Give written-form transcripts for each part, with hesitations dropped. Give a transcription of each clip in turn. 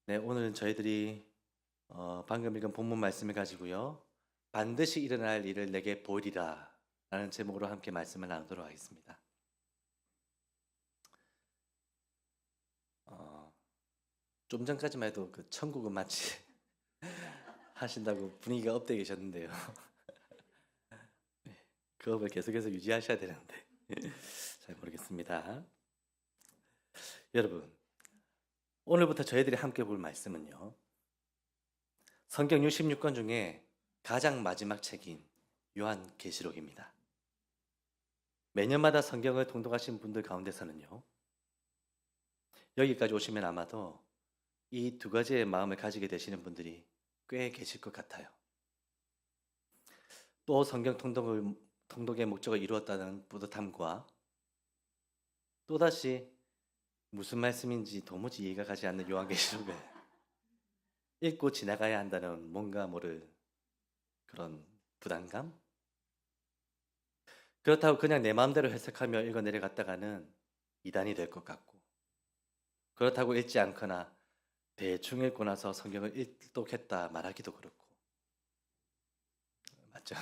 네, 오늘은 저희들이 방금 읽은 본문 말씀을 가지고요. 반드시 일어날 일을 내게 보이리라 라는 제목으로 함께 말씀을 나누도록 하겠습니다. 어, 좀 전까지만 해도 그 천국은 마치 하신다고 분위기가 업되어 계셨는데요. 그 업을 계속해서 유지하셔야 되는데 잘 모르겠습니다. 여러분, 오늘부터 저희들이 함께 볼 말씀은요. 성경 66권 중에 가장 마지막 책인 요한계시록입니다. 매년마다 성경을 통독하신 분들 가운데서는요. 여기까지 오시면 아마도 이 두 가지의 마음을 가지게 되시는 분들이 꽤 계실 것 같아요. 또 성경 통독의 목적을 이루었다는 뿌듯함과 또다시 무슨 말씀인지 도무지 이해가 가지 않는 요한계시록을 읽고 지나가야 한다는 뭔가 모를 그런 부담감? 그렇다고 그냥 내 마음대로 해석하며 읽어 내려갔다가는 이단이 될 것 같고, 그렇다고 읽지 않거나 대충 읽고 나서 성경을 일독했다 말하기도 그렇고, 맞죠?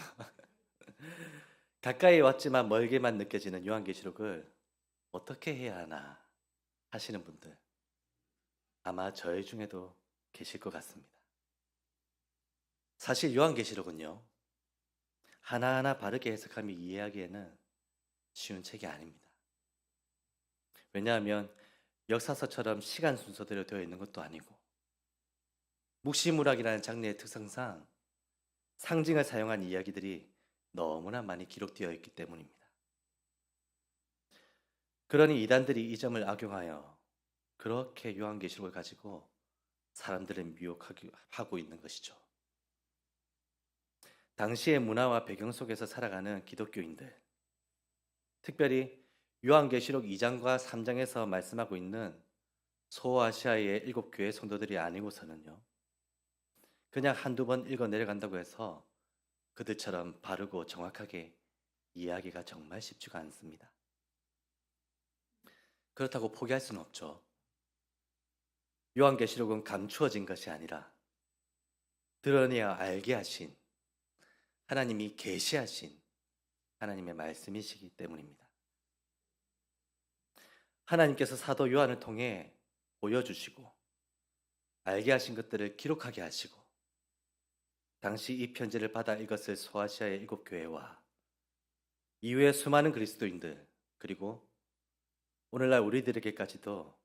가까이 왔지만 멀게만 느껴지는 요한계시록을 어떻게 해야 하나 하시는 분들 아마 저희 중에도 계실 것 같습니다. 사실 요한계시록은요, 하나하나 바르게 해석하며 이해하기에는 쉬운 책이 아닙니다. 왜냐하면 역사서처럼 시간 순서대로 되어 있는 것도 아니고, 묵시문학이라는 장르의 특성상 상징을 사용한 이야기들이 너무나 많이 기록되어 있기 때문입니다. 그러니 이단들이 이 점을 악용하여 그렇게 요한계시록을 가지고 사람들을 미혹하고 있는 것이죠. 당시의 문화와 배경 속에서 살아가는 기독교인들, 특별히 요한계시록 2장과 3장에서 말씀하고 있는 소아시아의 7교회 성도들이 아니고서는요, 그냥 한두 번 읽어 내려간다고 해서 그들처럼 바르고 정확하게 이해하기가 정말 쉽지가 않습니다. 그렇다고 포기할 수는 없죠. 요한계시록은 감추어진 것이 아니라 드러내어 알게 하신 하나님이 계시하신 하나님의 말씀이시기 때문입니다. 하나님께서 사도 요한을 통해 보여주시고 알게 하신 것들을 기록하게 하시고 당시 이 편지를 받아 읽었을 소아시아의 7교회와 이후의 수많은 그리스도인들 그리고 오늘날 우리들에게까지도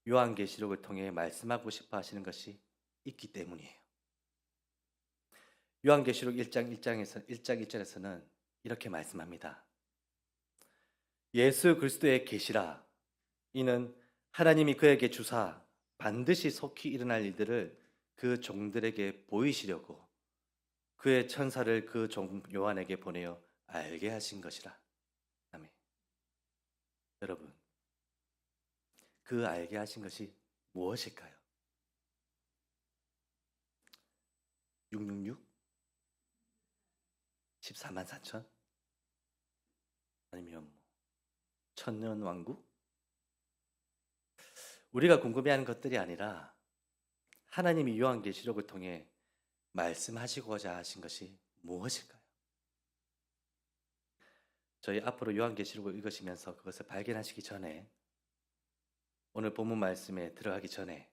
요한계시록을 통해 말씀하고 싶어 하시는 것이 있기 때문이에요. 요한계시록 1장 1절에서는 이렇게 말씀합니다. 예수 그리스도의 계시라 이는 하나님이 그에게 주사 반드시 속히 일어날 일들을 그 종들에게 보이시려고 그의 천사를 그 종 요한에게 보내어 알게 하신 것이라. 아멘. 여러분, 그 알게 하신 것이 무엇일까요? 666? 14만 4천? 아니면 천년왕국? 우리가 궁금해하는 것들이 아니라 하나님이 요한계시록을 통해 말씀하시고자 하신 것이 무엇일까요? 저희 앞으로 요한계시록을 읽으시면서 그것을 발견하시기 전에 오늘 본문 말씀에 들어가기 전에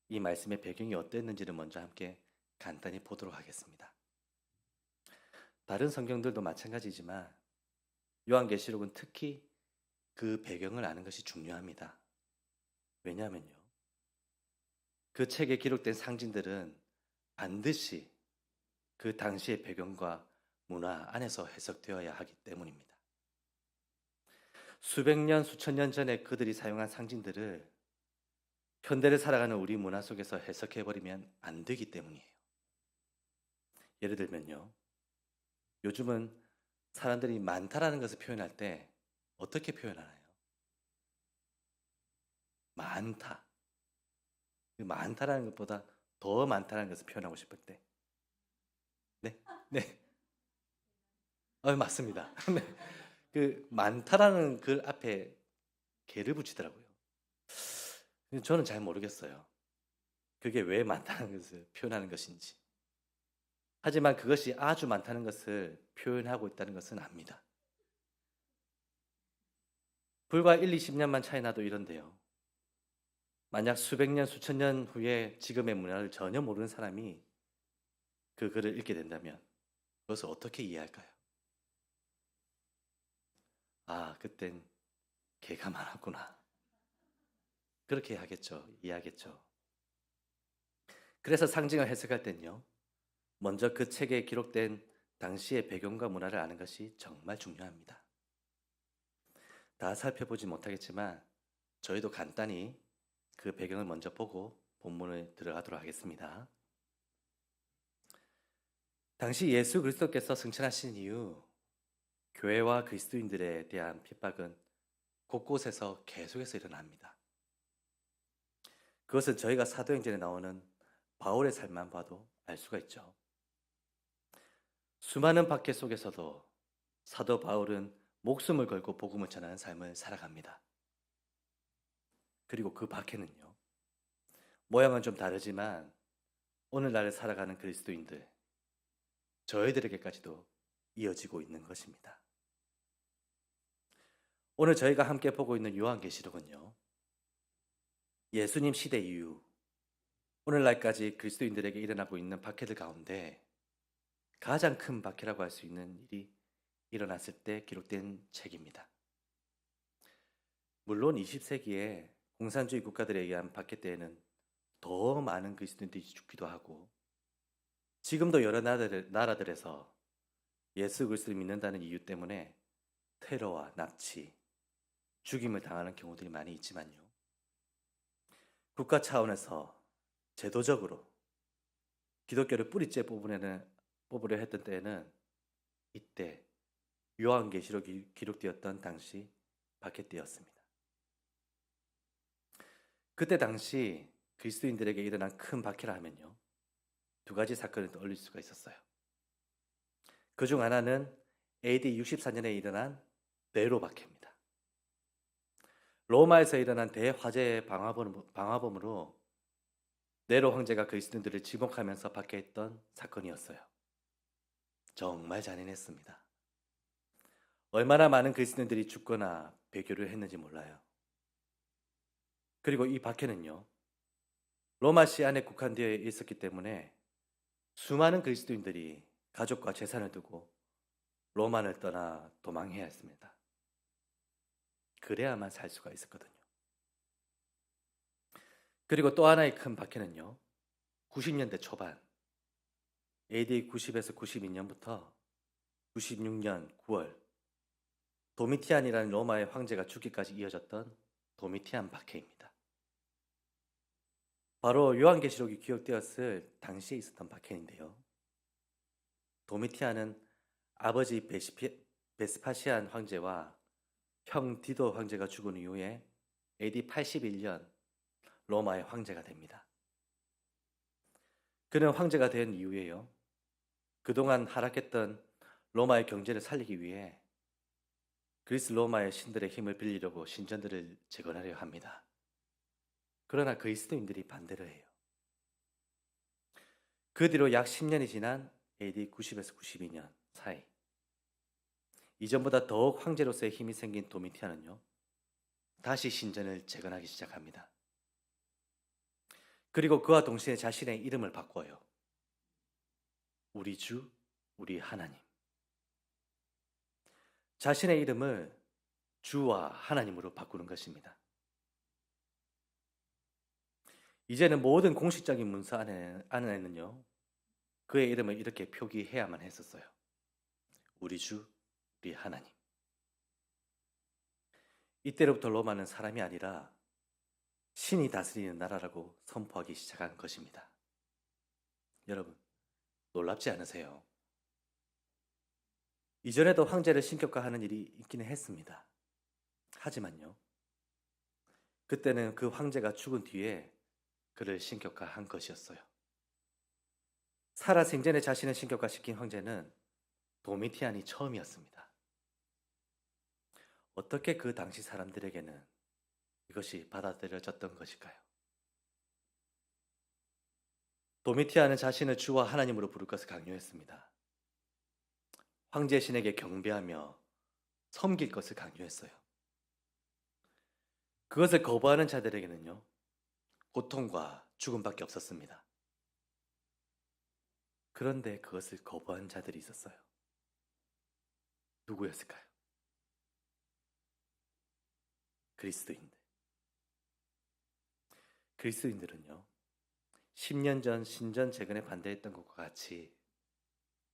이 말씀의 배경이 어땠는지를 먼저 함께 간단히 보도록 하겠습니다. 다른 성경들도 마찬가지지만 요한계시록은 특히 그 배경을 아는 것이 중요합니다. 왜냐하면요. 그 책에 기록된 상징들은 반드시 그 당시의 배경과 문화 안에서 해석되어야 하기 때문입니다. 수백 년, 수천 년 전에 그들이 사용한 상징들을 현대를 살아가는 우리 문화 속에서 해석해버리면 안 되기 때문이에요. 예를 들면요. 요즘은 사람들이 많다라는 것을 표현할 때 어떻게 표현하나요? 많다. 그 많다라는 것보다 더 많다라는 것을 표현하고 싶을 때. 네, 네. 맞습니다. 네. 그 많다라는 글 앞에 개를 붙이더라고요. 저는 잘 모르겠어요. 그게 왜 많다는 것을 표현하는 것인지. 하지만 그것이 아주 많다는 것을 표현하고 있다는 것은 압니다. 불과 1, 20년만 차이 나도 이런데요. 만약 수백 년, 수천 년 후에 지금의 문화를 전혀 모르는 사람이 그 글을 읽게 된다면 그것을 어떻게 이해할까요? 아, 그땐 개가 많았구나. 그렇게 하겠죠. 이해하겠죠. 그래서 상징을 해석할 땐요. 먼저 그 책에 기록된 당시의 배경과 문화를 아는 것이 정말 중요합니다. 다 살펴보지 못하겠지만 저희도 간단히 그 배경을 먼저 보고 본문에 들어가도록 하겠습니다. 당시 예수 그리스도께서 승천하신 이후 교회와 그리스도인들에 대한 핍박은 곳곳에서 계속해서 일어납니다. 그것은 저희가 사도행전에 나오는 바울의 삶만 봐도 알 수가 있죠. 수많은 박해 속에서도 사도 바울은 목숨을 걸고 복음을 전하는 삶을 살아갑니다. 그리고 그 박해는요. 모양은 좀 다르지만 오늘날을 살아가는 그리스도인들, 저희들에게까지도 이어지고 있는 것입니다. 오늘 저희가 함께 보고 있는 요한계시록은요. 예수님 시대 이후 오늘날까지 그리스도인들에게 일어나고 있는 박해들 가운데 가장 큰 박해라고 할 수 있는 일이 일어났을 때 기록된 책입니다. 물론 20세기에 공산주의 국가들에 의한 박해 때에는 더 많은 그리스도인들이 죽기도 하고 지금도 여러 나라들에서 예수 그리스도를 믿는다는 이유 때문에 테러와 납치, 죽임을 당하는 경우들이 많이 있지만요. 국가 차원에서 제도적으로 기독교를 뿌리째 뽑으려 했던 때에는 이때 요한계시록이 기록되었던 당시 박해 때였습니다. 그때 당시 그리스도인들에게 일어난 큰 박해라 하면요. 두 가지 사건을 떠올릴 수가 있었어요. 그중 하나는 AD 64년에 일어난 네로 박해입니다. 로마에서 일어난 대화재의 방화범으로 네로 황제가 그리스도인들을 지목하면서 박해했던 사건이었어요. 정말 잔인했습니다. 얼마나 많은 그리스도인들이 죽거나 배교를 했는지 몰라요. 그리고 이 박해는요. 로마시 안에 국한되어 있었기 때문에 수많은 그리스도인들이 가족과 재산을 두고 로마를 떠나 도망해야 했습니다. 그래야만 살 수가 있었거든요. 그리고 또 하나의 큰 박해는요. 90년대 초반 AD 90에서 92년부터 96년 9월 도미티안이라는 로마의 황제가 죽기까지 이어졌던 도미티안 박해입니다. 바로 요한계시록이 기록되었을 당시에 있었던 박해인데요. 도미티안은 아버지 베스파시안 황제와 형 디도 황제가 죽은 이후에 AD 81년 로마의 황제가 됩니다. 그는 황제가 된 이후에요. 그동안 하락했던 로마의 경제를 살리기 위해 그리스 로마의 신들의 힘을 빌리려고 신전들을 재건하려 합니다. 그러나 그리스도인들이 반대를 해요. 그 뒤로 약 10년이 지난 AD 90에서 92년 사이 이전보다 더욱 황제로서의 힘이 생긴 도미티안은요. 다시 신전을 재건하기 시작합니다. 그리고 그와 동시에 자신의 이름을 바꿔요. 우리 주, 우리 하나님. 자신의 이름을 주와 하나님으로 바꾸는 것입니다. 이제는 모든 공식적인 문서 안에는요. 그의 이름을 이렇게 표기해야만 했었어요. 우리 주, 우리 하나님. 이때로부터 로마는 사람이 아니라 신이 다스리는 나라라고 선포하기 시작한 것입니다. 여러분, 놀랍지 않으세요? 이전에도 황제를 신격화하는 일이 있기는 했습니다. 하지만요, 그때는 그 황제가 죽은 뒤에 그를 신격화한 것이었어요. 살아생전에 자신을 신격화시킨 황제는 도미티안이 처음이었습니다. 어떻게 그 당시 사람들에게는 이것이 받아들여졌던 것일까요? 도미티아는 자신을 주와 하나님으로 부를 것을 강요했습니다. 황제 신에게 경배하며 섬길 것을 강요했어요. 그것을 거부하는 자들에게는요, 고통과 죽음밖에 없었습니다. 그런데 그것을 거부한 자들이 있었어요. 누구였을까요? 그리스도인들. 그리스도인들은요, 10년 전 신전 재건에 반대했던 것과 같이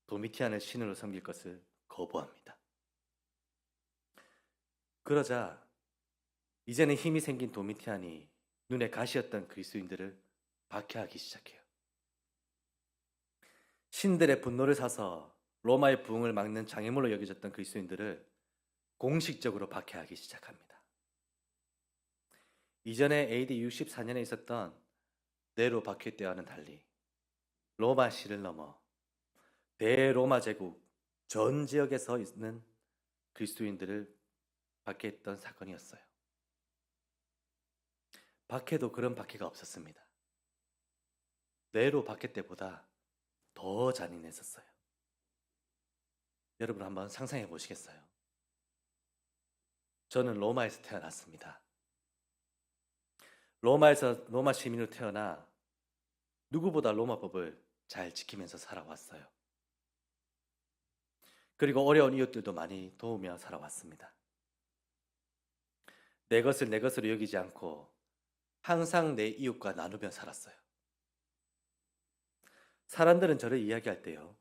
도미티안을 신으로 섬길 것을 거부합니다. 그러자 이제는 힘이 생긴 도미티안이 눈에 가시였던 그리스도인들을 박해하기 시작해요. 신들의 분노를 사서 로마의 부흥을 막는 장애물로 여겨졌던 그리스도인들을 공식적으로 박해하기 시작합니다. 이전에 AD 64년에 있었던 네로 박해 때와는 달리 로마시를 넘어 대로마 제국 전 지역에서 있는 그리스도인들을 박해했던 사건이었어요. 박해도 그런 박해가 없었습니다. 네로 박해 때보다 더 잔인했었어요. 여러분 한번 상상해 보시겠어요? 저는 로마에서 태어났습니다. 로마 시민으로 태어나 누구보다 로마법을 잘 지키면서 살아왔어요. 그리고 어려운 이웃들도 많이 도우며 살아왔습니다. 내 것을 내 것으로 여기지 않고 항상 내 이웃과 나누며 살았어요. 사람들은 저를 이야기할 때요,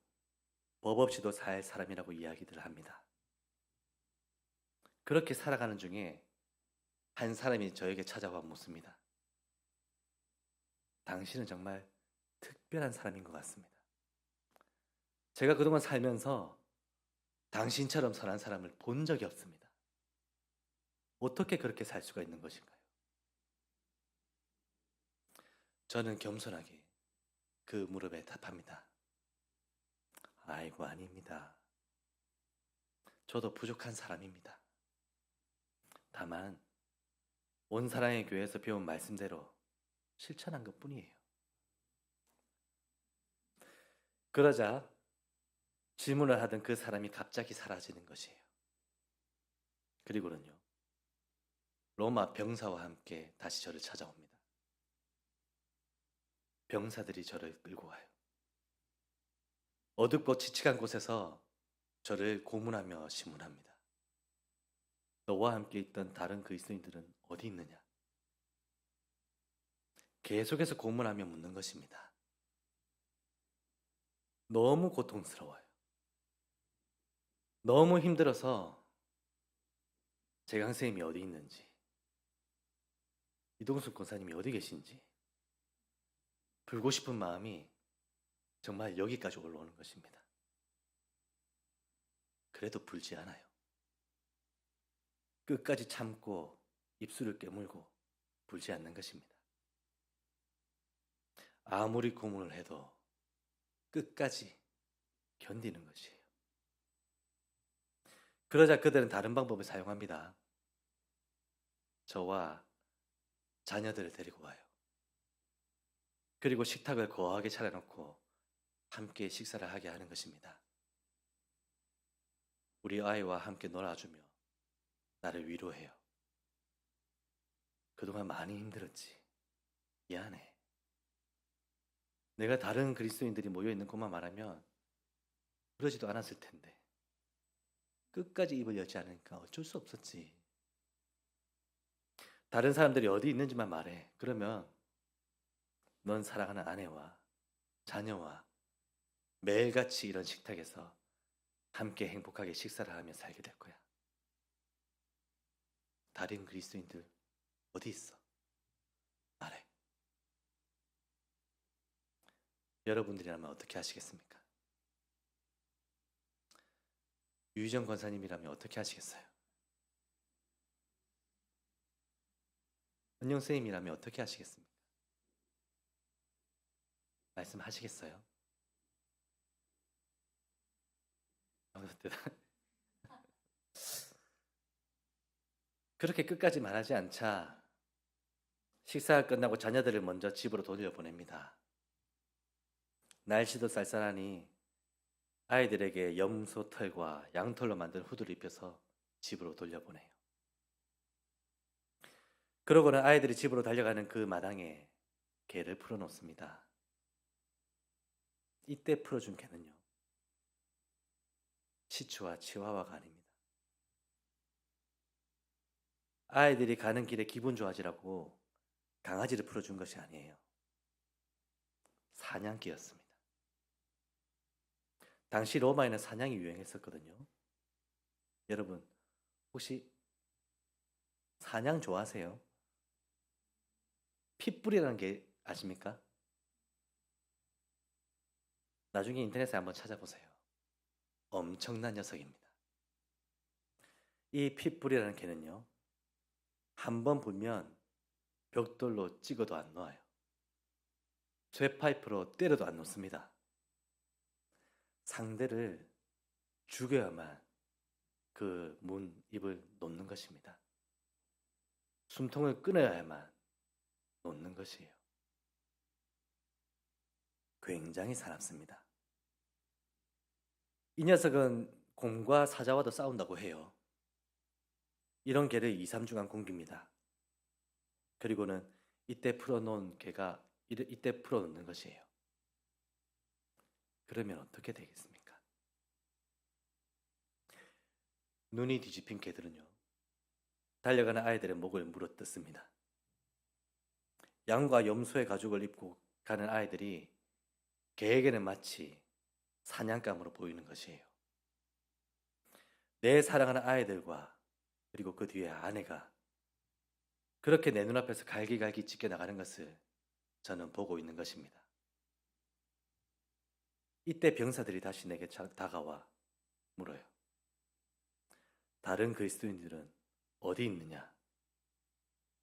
법 없이도 살 사람이라고 이야기들 합니다. 그렇게 살아가는 중에 한 사람이 저에게 찾아와 묻습니다. 당신은 정말 특별한 사람인 것 같습니다. 제가 그동안 살면서 당신처럼 선한 사람을 본 적이 없습니다. 어떻게 그렇게 살 수가 있는 것인가요? 저는 겸손하게 그 무릎에 답합니다. 아이고, 아닙니다. 저도 부족한 사람입니다. 다만 온 사랑의 교회에서 배운 말씀대로 실천한 것뿐이에요. 그러자 질문을 하던 그 사람이 갑자기 사라지는 것이에요. 그리고는요, 로마 병사와 함께 다시 저를 찾아옵니다. 병사들이 저를 끌고 가요. 어둡고 칙칙한 곳에서 저를 고문하며 심문합니다. 너와 함께 있던 다른 그리스도인들은 어디 있느냐? 계속해서 고문하며 묻는 것입니다. 너무 고통스러워요. 너무 힘들어서 재강 선생님이 어디 있는지, 이동숙 권사님이 어디 계신지 불고 싶은 마음이 정말 여기까지 올라오는 것입니다. 그래도 불지 않아요. 끝까지 참고 입술을 깨물고 불지 않는 것입니다. 아무리 고문을 해도 끝까지 견디는 것이에요. 그러자 그들은 다른 방법을 사용합니다. 저와 자녀들을 데리고 와요. 그리고 식탁을 거하게 차려놓고 함께 식사를 하게 하는 것입니다. 우리 아이와 함께 놀아주며 나를 위로해요. 그동안 많이 힘들었지. 미안해. 내가 다른 그리스도인들이 모여있는 곳만 말하면 그러지도 않았을 텐데 끝까지 입을 열지 않으니까 어쩔 수 없었지. 다른 사람들이 어디 있는지만 말해. 그러면 넌 사랑하는 아내와 자녀와 매일같이 이런 식탁에서 함께 행복하게 식사를 하며 살게 될 거야. 다른 그리스도인들 어디 있어? 말해. 여러분들이라면 어떻게 하시겠습니까? 유희정 권사님이라면 어떻게 하시겠어요? 은영 선생님이라면 어떻게 하시겠습니까? 말씀하시겠어요? 그렇게 끝까지 말하지 않자 식사가 끝나고 자녀들을 먼저 집으로 돌려보냅니다. 날씨도 쌀쌀하니 아이들에게 염소 털과 양털로 만든 후드를 입혀서 집으로 돌려보내요. 그러고는 아이들이 집으로 달려가는 그 마당에 개를 풀어놓습니다. 이때 풀어준 개는요, 시추와 치와와가 아닙니다. 아이들이 가는 길에 기분 좋아지라고 강아지를 풀어준 것이 아니에요. 사냥개였습니다. 당시 로마에는 사냥이 유행했었거든요. 여러분, 혹시 사냥 좋아하세요? 핏불이라는 게 아십니까? 나중에 인터넷에 한번 찾아보세요. 엄청난 녀석입니다. 이 핏불이라는 개는요, 한 번 불면 벽돌로 찍어도 안 놓아요. 쇠파이프로 때려도 안 놓습니다. 상대를 죽여야만 그 입을 놓는 것입니다. 숨통을 끊어야만 놓는 것이에요. 굉장히 사납습니다. 이 녀석은 곰과 사자와도 싸운다고 해요. 이런 개를 2, 3주간 굶깁니다. 그리고는 이때 풀어놓은 개가 이때 풀어놓는 것이에요. 그러면 어떻게 되겠습니까? 눈이 뒤집힌 개들은요, 달려가는 아이들의 목을 물어뜯습니다. 양과 염소의 가죽을 입고 가는 아이들이 개에게는 마치 사냥감으로 보이는 것이에요. 내 사랑하는 아이들과 그리고 그 뒤에 아내가 그렇게 내 눈앞에서 갈기갈기 찢겨나가는 것을 저는 보고 있는 것입니다. 이때 병사들이 다시 내게 다가와 물어요. 다른 그리스도인들은 어디 있느냐?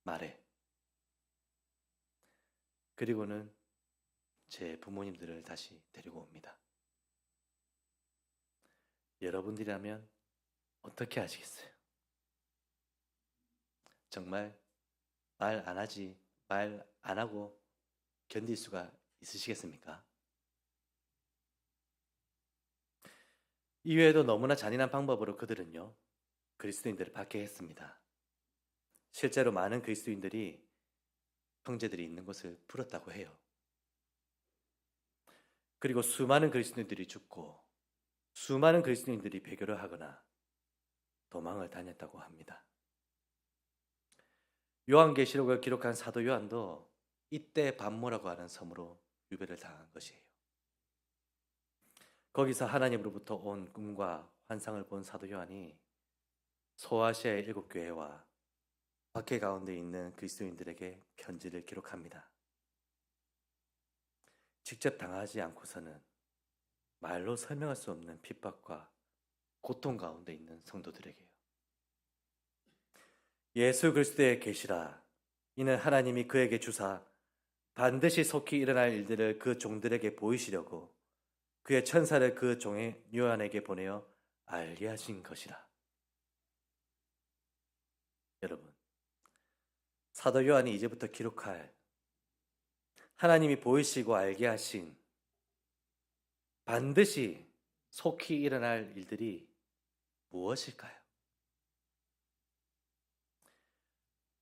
말해. 그리고는 제 부모님들을 다시 데리고 옵니다. 여러분들이라면 어떻게 하시겠어요? 정말 말 안 하고 견딜 수가 있으시겠습니까? 이외에도 너무나 잔인한 방법으로 그들은요, 그리스도인들을 박해했습니다. 실제로 많은 그리스도인들이 형제들이 있는 곳을 풀었다고 해요. 그리고 수많은 그리스도인들이 죽고 수많은 그리스도인들이 배교를 하거나 도망을 다녔다고 합니다. 요한계시록을 기록한 사도 요한도 이때 반모라고 하는 섬으로 유배를 당한 것이에요. 거기서 하나님으로부터 온 꿈과 환상을 본 사도 요한이 소아시아의 7교회와 박해 가운데 있는 그리스도인들에게 편지를 기록합니다. 직접 당하지 않고서는 말로 설명할 수 없는 핍박과 고통 가운데 있는 성도들에게요. 예수 그리스도의 계시라. 이는 하나님이 그에게 주사 반드시 속히 일어날 일들을 그 종들에게 보이시려고 그의 천사를 그 종의 요한에게 보내어 알게 하신 것이라. 여러분, 사도 요한이 이제부터 기록할 하나님이 보이시고 알게 하신 반드시 속히 일어날 일들이 무엇일까요?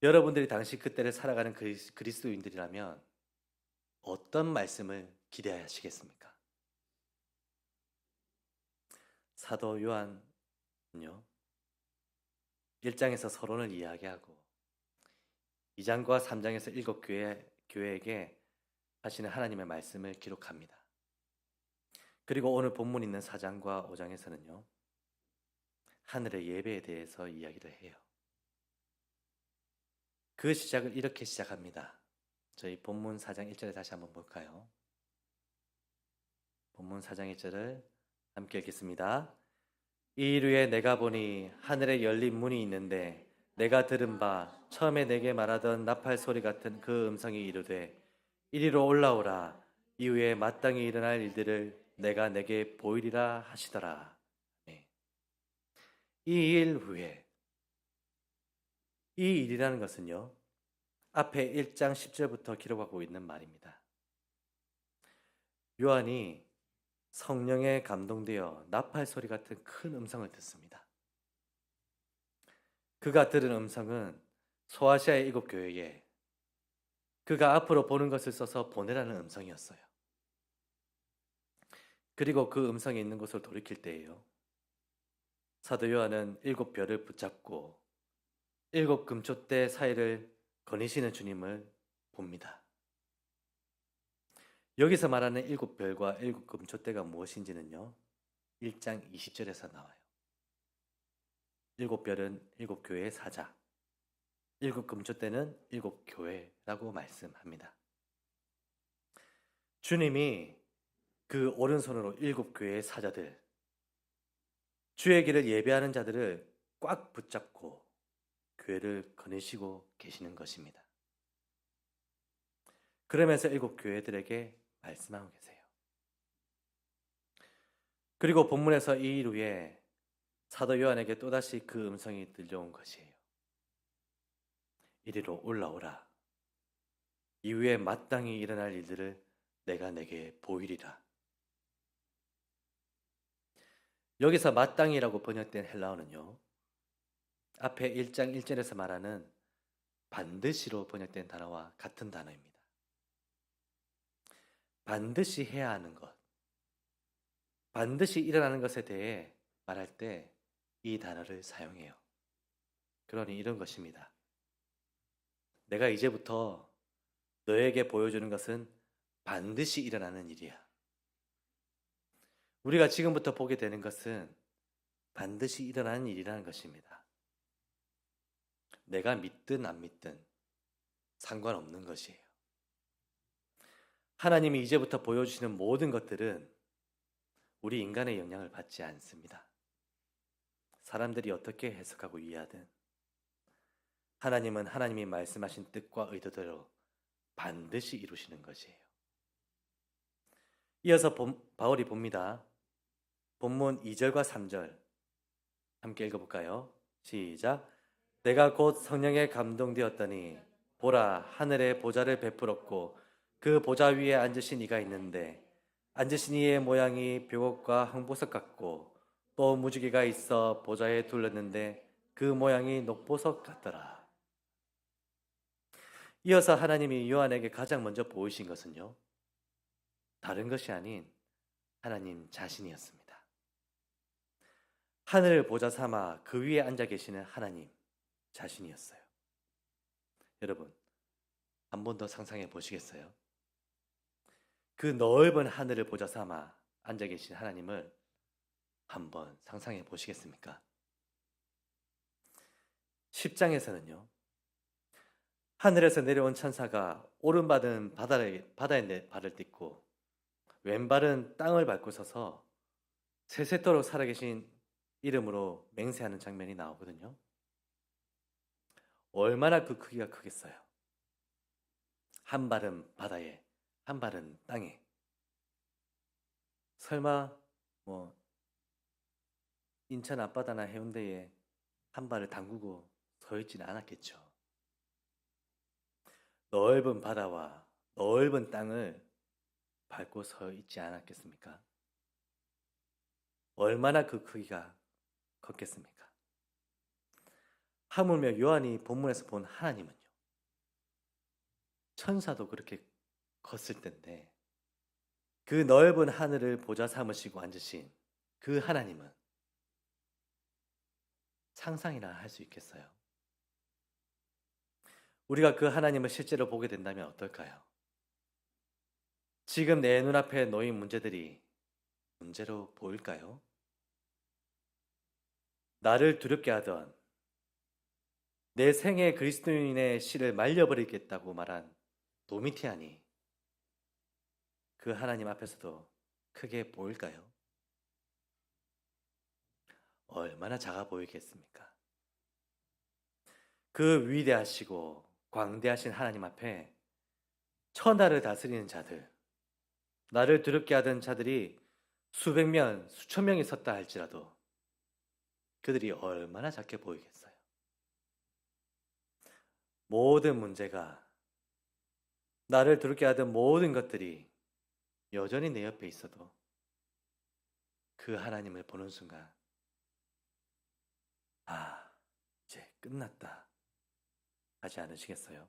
여러분들이 당시 그때를 살아가는 그리스도인들이라면 어떤 말씀을 기대하시겠습니까? 사도 요한은요, 1장에서 서론을 이야기하고 2장과 3장에서 7교회에게 하시는 하나님의 말씀을 기록합니다. 그리고 오늘 본문 있는 4장과 5장에서는요, 하늘의 예배에 대해서 이야기를 해요. 그 시작을 이렇게 시작합니다. 저희 본문 4장 1절에 다시 한번 볼까요? 본문 4장 1절을 함께 읽겠습니다. 이일후에 내가 보니 하늘에 열린 문이 있는데 내가 들은 바 처음에 내게 말하던 나팔 소리 같은 그 음성이 이르되 이리로 올라오라. 이후에 마땅히 일어날 일들을 내가 내게 보이리라 하시더라. 네. 이 일 후에, 이 일이라는 것은요, 앞에 1장 10절부터 기록하고 있는 말입니다. 요한이 성령에 감동되어 나팔 소리 같은 큰 음성을 듣습니다. 그가 들은 음성은 소아시아의 7교회에 그가 앞으로 보는 것을 써서 보내라는 음성이었어요. 그리고 그 음성이 있는 곳을 돌이킬 때예요. 사도 요한은 7별을 붙잡고 7금초대 사이를 거니시는 주님을 봅니다. 여기서 말하는 7별과 7금초대가 무엇인지는요, 1장 20절에서 나와요. 7별은 7교회의 사자, 7금초대는 7교회라고 말씀합니다. 주님이 그 오른손으로 7교회의 사자들, 주의 길을 예배하는 자들을 꽉 붙잡고 교회를 거느시고 계시는 것입니다. 그러면서 7교회들에게 말씀하고 계세요. 그리고 본문에서 이 일 후에 사도 요한에게 또다시 그 음성이 들려온 것이에요. 이리로 올라오라. 이후에 마땅히 일어날 일들을 내가 내게 보이리라. 여기서 마땅히라고 번역된 헬라어는요, 앞에 1장 1절에서 말하는 반드시로 번역된 단어와 같은 단어입니다. 반드시 해야 하는 것, 반드시 일어나는 것에 대해 말할 때 이 단어를 사용해요. 그러니 이런 것입니다. 내가 이제부터 너에게 보여주는 것은 반드시 일어나는 일이야. 우리가 지금부터 보게 되는 것은 반드시 일어나는 일이라는 것입니다. 내가 믿든 안 믿든 상관없는 것이에요. 하나님이 이제부터 보여주시는 모든 것들은 우리 인간의 영향을 받지 않습니다. 사람들이 어떻게 해석하고 이해하든 하나님은 하나님이 말씀하신 뜻과 의도대로 반드시 이루시는 것이에요. 이어서 바울이 봅니다. 본문 2절과 3절 함께 읽어볼까요? 시작. 내가 곧 성령에 감동되었더니 보라, 하늘에 보좌를 베풀었고 그 보좌 위에 앉으신 이가 있는데 앉으신 이의 모양이 벽옥과 황보석 같고 또 무지개가 있어 보좌에 둘렀는데 그 모양이 녹보석 같더라. 이어서 하나님이 요한에게 가장 먼저 보이신 것은요, 다른 것이 아닌 하나님 자신이었습니다. 하늘을 보좌 삼아 그 위에 앉아 계시는 하나님 자신이었어요. 여러분, 한 번 더 상상해 보시겠어요? 그 넓은 하늘을 보좌 삼아 앉아 계신 하나님을 한번 상상해 보시겠습니까? 10장에서는요, 하늘에서 내려온 천사가 오른발은 바다에 발을 딛고 왼발은 땅을 밟고 서서 세세토록 살아계신 이름으로 맹세하는 장면이 나오거든요. 얼마나 그 크기가 크겠어요. 한 발은 바다에, 한 발은 땅에. 설마 인천 앞바다나 해운대에 한 발을 담그고 서 있지는 않았겠죠. 넓은 바다와 넓은 땅을 밟고 서 있지 않았겠습니까? 얼마나 그 크기가 컸겠습니까? 하물며 요한이 본문에서 본 하나님은요, 천사도 그렇게 컸을 텐데 그 넓은 하늘을 보좌 삼으시고 앉으신 그 하나님은 상상이나 할 수 있겠어요? 우리가 그 하나님을 실제로 보게 된다면 어떨까요? 지금 내 눈앞에 놓인 문제들이 문제로 보일까요? 나를 두렵게 하던 내 생애 그리스도인의 씨를 말려버리겠다고 말한 도미티안이 그 하나님 앞에서도 크게 보일까요? 얼마나 작아 보이겠습니까? 그 위대하시고 광대하신 하나님 앞에 천하를 다스리는 자들, 나를 두렵게 하던 자들이 수백 명, 수천 명이 섰다 할지라도 그들이 얼마나 작게 보이겠어요? 모든 문제가, 나를 두렵게 하던 모든 것들이 여전히 내 옆에 있어도 그 하나님을 보는 순간, 아, 이제 끝났다 하지 않으시겠어요?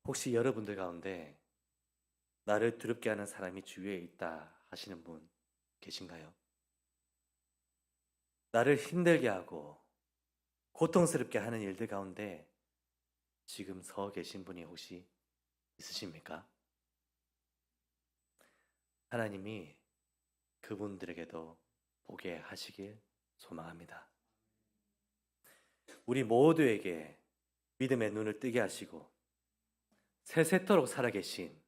혹시 여러분들 가운데 나를 두렵게 하는 사람이 주위에 있다 하시는 분 계신가요? 나를 힘들게 하고 고통스럽게 하는 일들 가운데 지금 서 계신 분이 혹시 있으십니까? 하나님이 그분들에게도 보게 하시길 소망합니다. 우리 모두에게 믿음의 눈을 뜨게 하시고 세세토록 살아계신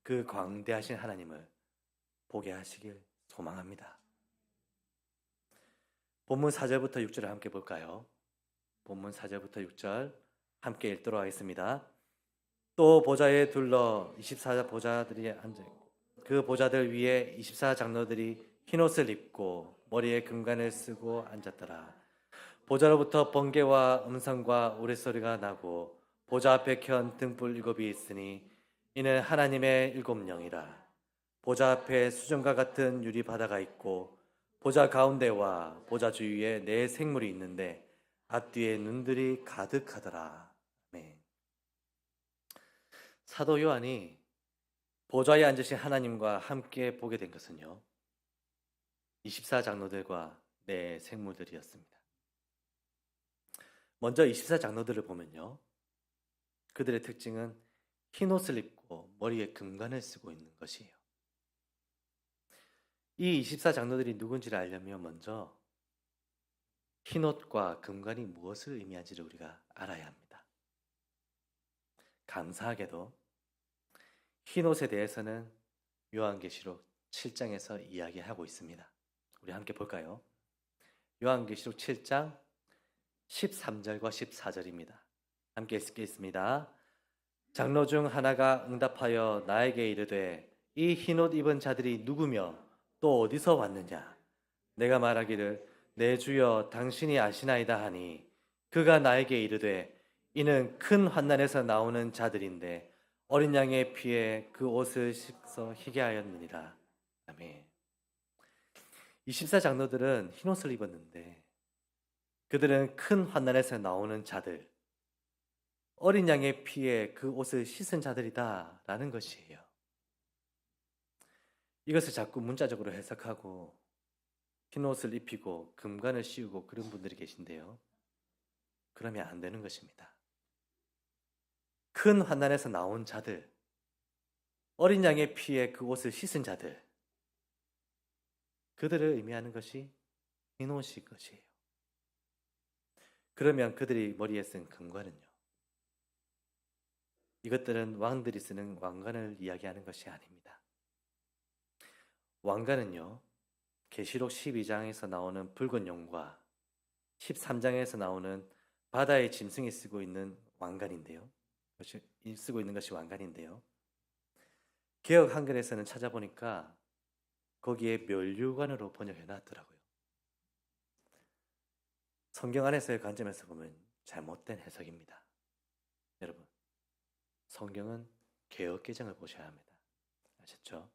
그 광대하신 하나님을 보게 하시길 소망합니다. 본문 4절부터 6절을 함께 볼까요? 본문 4절부터 6절 함께 읽도록 하겠습니다. 또 보좌에 둘러 24 보좌들이 앉아있고 그 보좌들 위에 24 장로들이 흰옷을 입고 머리에 금관을 쓰고 앉았더라. 보좌로부터 번개와 음성과 우레소리가 나고 보좌 앞에 켠 등불 7이 있으니 이는 하나님의 7영이라. 보좌 앞에 수정과 같은 유리 바다가 있고 보좌 가운데와 보좌 주위에 4 생물이 있는데 앞뒤에 눈들이 가득하더라. 아멘. 사도 요한이 보좌에 앉으신 하나님과 함께 보게 된 것은요, 24 장로들과 4 생물들이었습니다. 먼저 24 장로들을 보면요, 그들의 특징은 흰옷을 입고 머리에 금관을 쓰고 있는 것이에요. 이 24 장로들이 누군지를 알려면 먼저 흰옷과 금관이 무엇을 의미하는지를 우리가 알아야 합니다. 감사하게도 흰옷에 대해서는 요한계시록 7장에서 이야기하고 있습니다. 우리 함께 볼까요? 요한계시록 7장 13절과 14절입니다. 함께 읽겠습니다. 장로 중 하나가 응답하여 나에게 이르되 이 흰옷 입은 자들이 누구며 또 어디서 왔느냐? 내가 말하기를 내 주여 당신이 아시나이다 하니 그가 나에게 이르되 이는 큰 환난에서 나오는 자들인데 어린 양의 피에 그 옷을 씻어 희게 하였느니라. 아멘. 24 장로들은 흰옷을 입었는데 그들은 큰 환난에서 나오는 자들, 어린 양의 피에 그 옷을 씻은 자들이다 라는 것이에요. 이것을 자꾸 문자적으로 해석하고 흰옷을 입히고 금관을 씌우고 그런 분들이 계신데요, 그러면 안 되는 것입니다. 큰 환난에서 나온 자들, 어린 양의 피에 그 옷을 씻은 자들, 그들을 의미하는 것이 흰옷이 것이에요. 그러면 그들이 머리에 쓴 금관은요, 이것들은 왕들이 쓰는 왕관을 이야기하는 것이 아닙니다. 왕관은요, 계시록 12장에서 나오는 붉은 용과 13장에서 나오는 바다의 짐승이 쓰고 있는 왕관인데요. 쓰고 있는 것이 왕관인데요. 개역 한글에서는 찾아보니까 거기에 멸류관으로 번역해 놨더라고요. 성경 안에서의 관점에서 보면 잘못된 해석입니다. 여러분, 성경은 개역 개정을 보셔야 합니다. 아셨죠?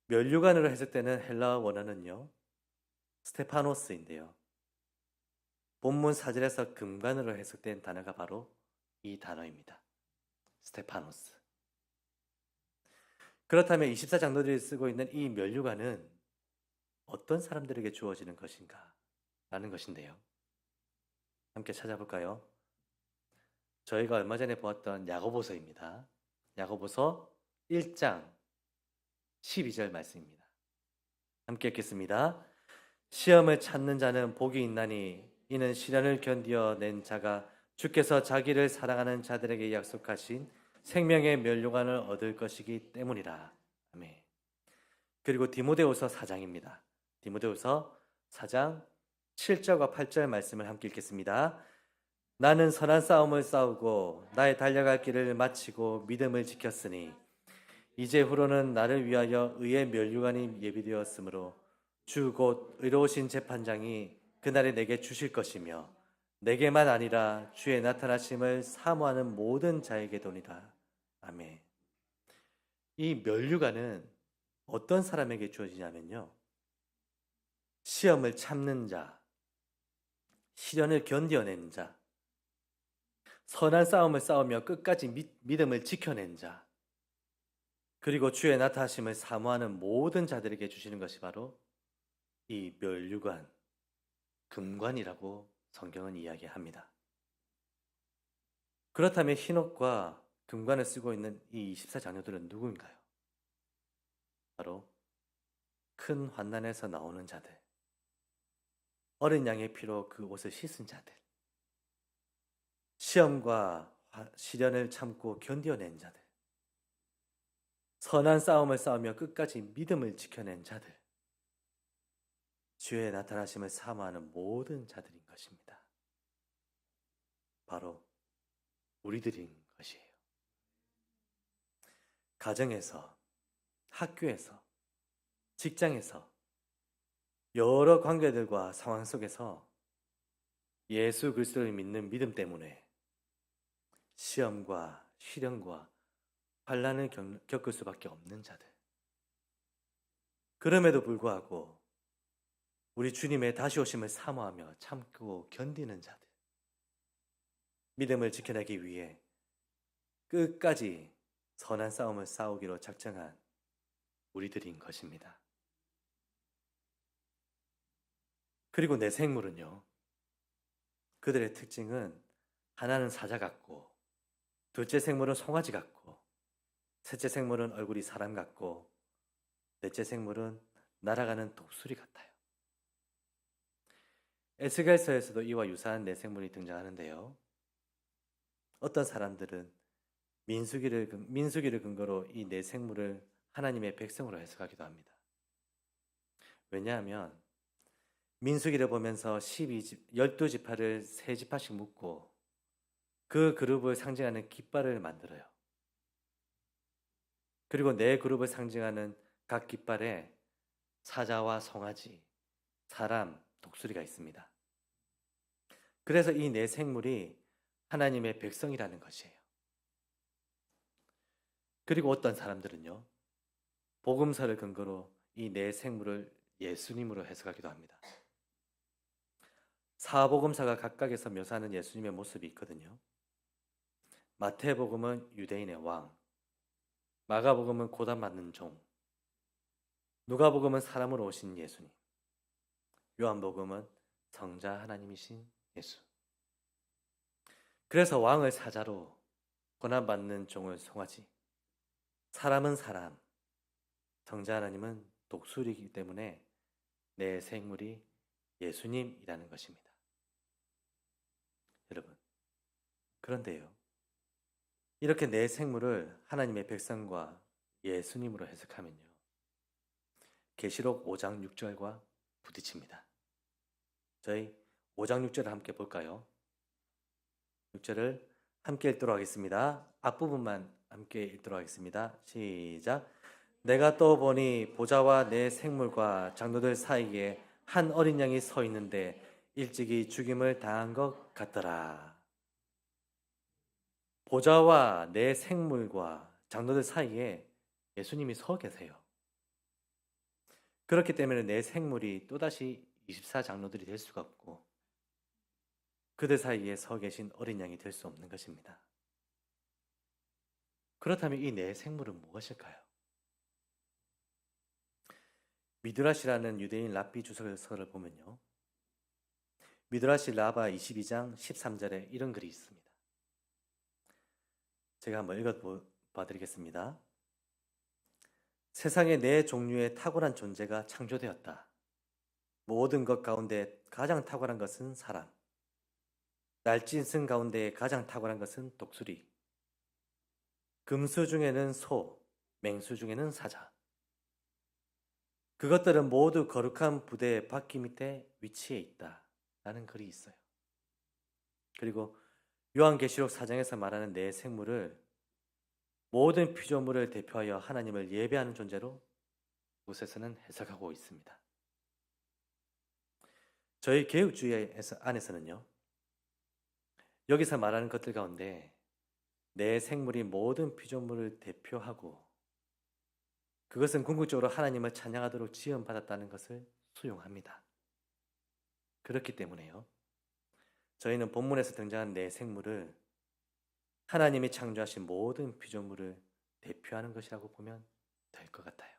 멸류관으로 해석되는 헬라어 원어는요, 스테파노스인데요. 본문 4절에서 금관으로 해석된 단어가 바로 이 단어입니다. 스테파노스. 그렇다면 24 장로들이 쓰고 있는 이 멸류관은 어떤 사람들에게 주어지는 것인가? 라는 것인데요. 함께 찾아볼까요? 저희가 얼마 전에 보았던 야고보서입니다. 야고보서 1장 12절 말씀입니다. 함께 읽겠습니다. 시험을 찾는 자는 복이 있나니 이는 시련을 견디어 낸 자가 주께서 자기를 사랑하는 자들에게 약속하신 생명의 멸류관을 얻을 것이기 때문이라. 아멘. 그리고 디모데후서 4장입니다. 디모데후서 4장 7절과 8절 말씀을 함께 읽겠습니다. 나는 선한 싸움을 싸우고 나의 달려갈 길을 마치고 믿음을 지켰으니 이제 후로는 나를 위하여 의의 멸류관이 예비되었으므로 주 곧 의로우신 재판장이 그날에 내게 주실 것이며 내게만 아니라 주의 나타나심을 사모하는 모든 자에게도니라. 아멘. 이 면류관은 어떤 사람에게 주어지냐면요. 시험을 참는 자, 시련을 견뎌낸 자, 선한 싸움을 싸우며 끝까지 믿음을 지켜낸 자, 그리고 주의 나타나심을 사모하는 모든 자들에게 주시는 것이 바로 이 면류관, 금관이라고 성경은 이야기합니다. 그렇다면 흰옷과 금관을 쓰고 있는 이 24장로들은 누구인가요? 바로 큰 환난에서 나오는 자들, 어린 양의 피로 그 옷을 씻은 자들, 시험과 시련을 참고 견뎌낸 자들, 선한 싸움을 싸우며 끝까지 믿음을 지켜낸 자들, 주의 나타나심을 사모하는 모든 자들인 것입니다. 바로 우리들인 것이에요. 가정에서, 학교에서, 직장에서, 여러 관계들과 상황 속에서 예수 그리스도를 믿는 믿음 때문에 시험과 시련과 환난을 겪을 수밖에 없는 자들. 그럼에도 불구하고 우리 주님의 다시 오심을 사모하며 참고 견디는 자들. 믿음을 지켜내기 위해 끝까지 선한 싸움을 싸우기로 작정한 우리들인 것입니다. 그리고 내 생물은요. 그들의 특징은 하나는 사자 같고, 둘째 생물은 송아지 같고, 셋째 생물은 얼굴이 사람 같고, 넷째 생물은 날아가는 독수리 같아요. 에스겔서에서도 이와 유사한 네 생물이 등장하는데요. 어떤 사람들은 민수기를 근거로 이 네 생물을 하나님의 백성으로 해석하기도 합니다. 왜냐하면 민수기를 보면서 12지파를 3지파씩 묶고 그 그룹을 상징하는 깃발을 만들어요. 그리고 네 그룹을 상징하는 각 깃발에 사자와 송아지, 사람, 독수리가 있습니다. 그래서 이 네 생물이 하나님의 백성이라는 것이에요. 그리고 어떤 사람들은요, 복음서를 근거로 이 네 생물을 예수님으로 해석하기도 합니다. 사복음서가 각각에서 묘사하는 예수님의 모습이 있거든요. 마태복음은 유대인의 왕, 마가복음은 고단받는 종, 누가복음은 사람으로 오신 예수님, 요한복음은 성자 하나님이신 예수. 그래서 왕을 사자로, 고난받는 종을 송아지, 사람은 사람, 성자 하나님은 독수리이기 때문에 내 생물이 예수님이라는 것입니다. 여러분, 그런데요, 이렇게 내 생물을 하나님의 백성과 예수님으로 해석하면요, 계시록 5장 6절과 부딪힙니다. 저희 5장 6절을 함께 볼까요? 6절을 함께 읽도록 하겠습니다. 앞부분만 함께 읽도록 하겠습니다. 시작. 내가 또 보니 보좌와 내 생물과 장로들 사이에 한 어린 양이 서 있는데 일찍이 죽임을 당한 것 같더라. 보좌와 내 생물과 장로들 사이에 예수님이 서 계세요. 그렇기 때문에 내 생물이 또다시 24장로들이 될 수가 없고 그들 사이에 서 계신 어린 양이 될 수 없는 것입니다. 그렇다면 이 내 생물은 무엇일까요? 미드라시라는 유대인 랍비 주석서를 보면요, 미드라시 라바 22장 13절에 이런 글이 있습니다. 제가 한번 읽어봐 드리겠습니다. 세상에 네 종류의 탁월한 존재가 창조되었다. 모든 것 가운데 가장 탁월한 것은 사람, 날짐승 가운데 가장 탁월한 것은 독수리, 금수 중에는 소, 맹수 중에는 사자. 그것들은 모두 거룩한 부대의 바퀴 밑에 위치해 있다 라는 글이 있어요. 그리고 요한계시록 4장에서 말하는 네 생물을 모든 피조물을 대표하여 하나님을 예배하는 존재로 그곳에서는 해석하고 있습니다. 저희 개혁주의 안에서는요, 여기서 말하는 것들 가운데 내 생물이 모든 피조물을 대표하고 그것은 궁극적으로 하나님을 찬양하도록 지음받았다는 것을 수용합니다. 그렇기 때문에요. 저희는 본문에서 등장한 내 생물을 하나님이 창조하신 모든 피조물을 대표하는 것이라고 보면 될 것 같아요.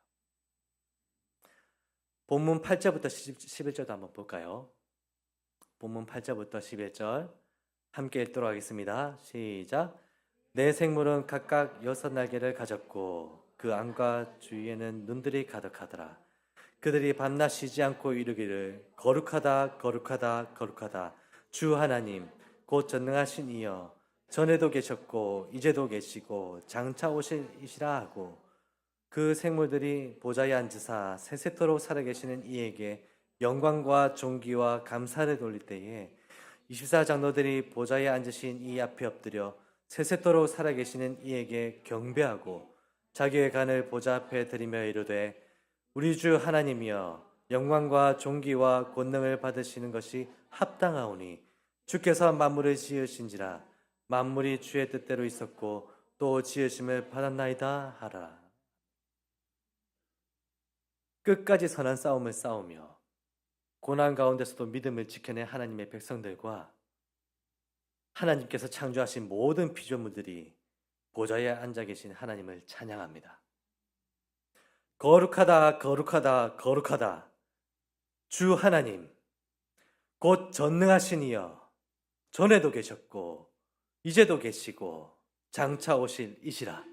본문 8절부터 11절도 한번 볼까요? 본문 8절부터 11절 함께 읽도록 하겠습니다. 시작. 내 생물은 각각 6날개를 가졌고 그 안과 주위에는 눈들이 가득하더라. 그들이 밤낮 쉬지 않고 이르기를 거룩하다 거룩하다 거룩하다 주 하나님 곧 전능하신 이여 전에도 계셨고 이제도 계시고 장차 오실 이시라 하고 그 생물들이 보좌에 앉으사 세세토록 살아계시는 이에게 영광과 존귀와 감사를 돌릴 때에 24장로들이 보좌에 앉으신 이 앞에 엎드려 세세토록 살아계시는 이에게 경배하고 자기의 간을 보좌 앞에 드리며 이르되 우리 주 하나님이여 영광과 존귀와 권능을 받으시는 것이 합당하오니 주께서 만물을 지으신지라 만물이 주의 뜻대로 있었고 또 지으심을 받았나이다 하라. 끝까지 선한 싸움을 싸우며 고난 가운데서도 믿음을 지켜낸 하나님의 백성들과 하나님께서 창조하신 모든 피조물들이 보좌에 앉아 계신 하나님을 찬양합니다. 거룩하다 거룩하다 거룩하다 주 하나님 곧 전능하신 이여 전에도 계셨고 이제도 계시고 장차 오실 이시라.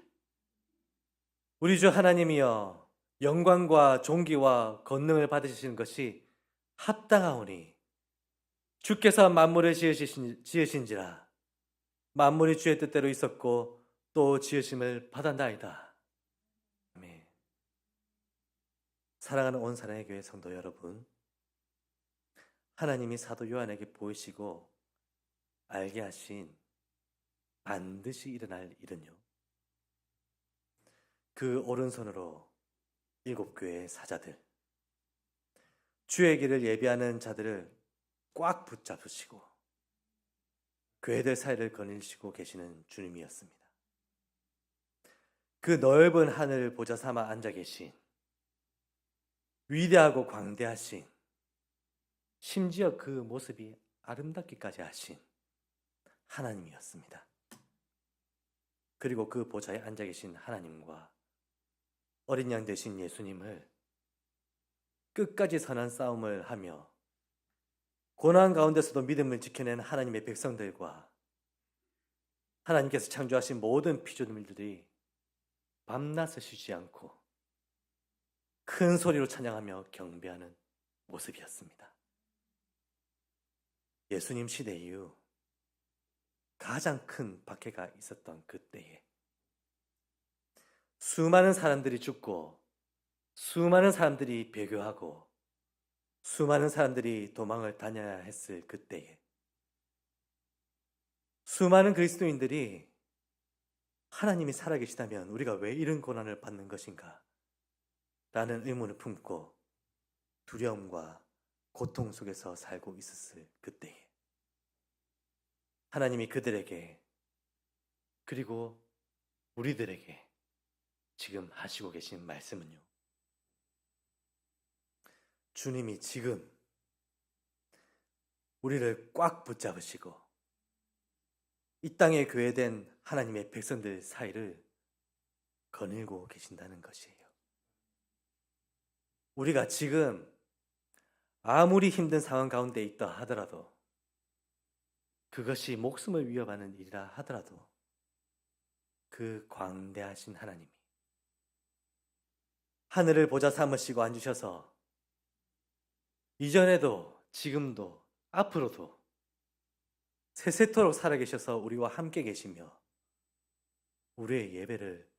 우리 주 하나님이여 영광과 존귀와 권능을 받으시는 것이 합당하오니 주께서 만물을 지으신지라 만물이 주의 뜻대로 있었고 또 지으심을 받았나이다. 아멘. 사랑하는 온사랑의 교회 성도 여러분, 하나님이 사도 요한에게 보이시고 알게 하신 반드시 일어날 일은요, 그 오른손으로 7교회의 사자들, 주의 길을 예비하는 자들을 꽉 붙잡으시고 교회들 사이를 거닐시고 계시는 주님이었습니다. 그 넓은 하늘을 보좌 삼아 앉아 계신 위대하고 광대하신, 심지어 그 모습이 아름답기까지 하신 하나님이었습니다. 그리고 그 보좌에 앉아 계신 하나님과 어린 양 되신 예수님을 끝까지 선한 싸움을 하며 고난 가운데서도 믿음을 지켜낸 하나님의 백성들과 하나님께서 창조하신 모든 피조물들이 밤낮을 쉬지 않고 큰 소리로 찬양하며 경배하는 모습이었습니다. 예수님 시대 이후 가장 큰 박해가 있었던 그때에 수많은 사람들이 죽고 수많은 사람들이 배교하고 수많은 사람들이 도망을 다녀야 했을 그때에 수많은 그리스도인들이 하나님이 살아계시다면 우리가 왜 이런 고난을 받는 것인가? 라는 의문을 품고 두려움과 고통 속에서 살고 있었을 그때에 하나님이 그들에게 그리고 우리들에게 지금 하시고 계신 말씀은요, 주님이 지금 우리를 꽉 붙잡으시고 이 땅에 교회된 하나님의 백성들 사이를 거닐고 계신다는 것이에요. 우리가 지금 아무리 힘든 상황 가운데 있다 하더라도, 그것이 목숨을 위협하는 일이라 하더라도 그 광대하신 하나님이 하늘을 보좌 삼으시고 앉으셔서 이전에도 지금도 앞으로도 세세토록 살아계셔서 우리와 함께 계시며 우리의 예배를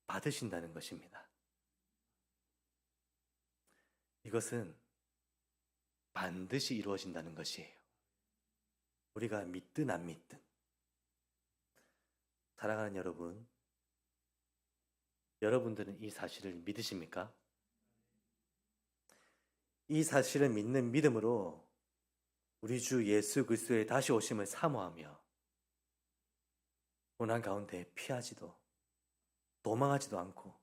받으신다는 것입니다. 이것은 반드시 이루어진다는 것이에요. 우리가 믿든 안 믿든. 사랑하는 여러분, 여러분들은 이 사실을 믿으십니까? 이 사실을 믿는 믿음으로 우리 주 예수 그리스도의 다시 오심을 사모하며 고난 가운데 피하지도 도망하지도 않고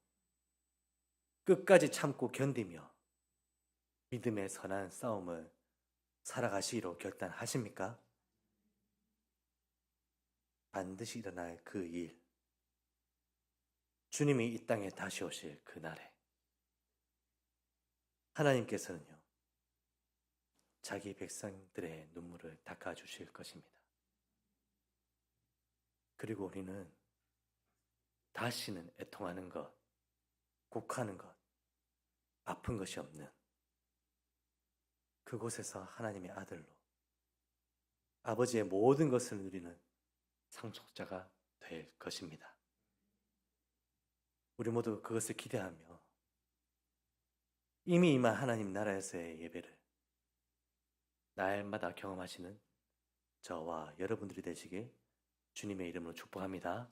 끝까지 참고 견디며 믿음의 선한 싸움을 살아가시기로 결단하십니까? 반드시 일어날 그 일, 주님이 이 땅에 다시 오실 그날에 하나님께서는요, 자기 백성들의 눈물을 닦아주실 것입니다. 그리고 우리는 다시는 애통하는 것, 곡하는 것, 아픈 것이 없는 그곳에서 하나님의 아들로 아버지의 모든 것을 누리는 상속자가 될 것입니다. 우리 모두 그것을 기대하며 이미 임한 하나님 나라에서의 예배를 날마다 경험하시는 저와 여러분들이 되시길 주님의 이름으로 축복합니다.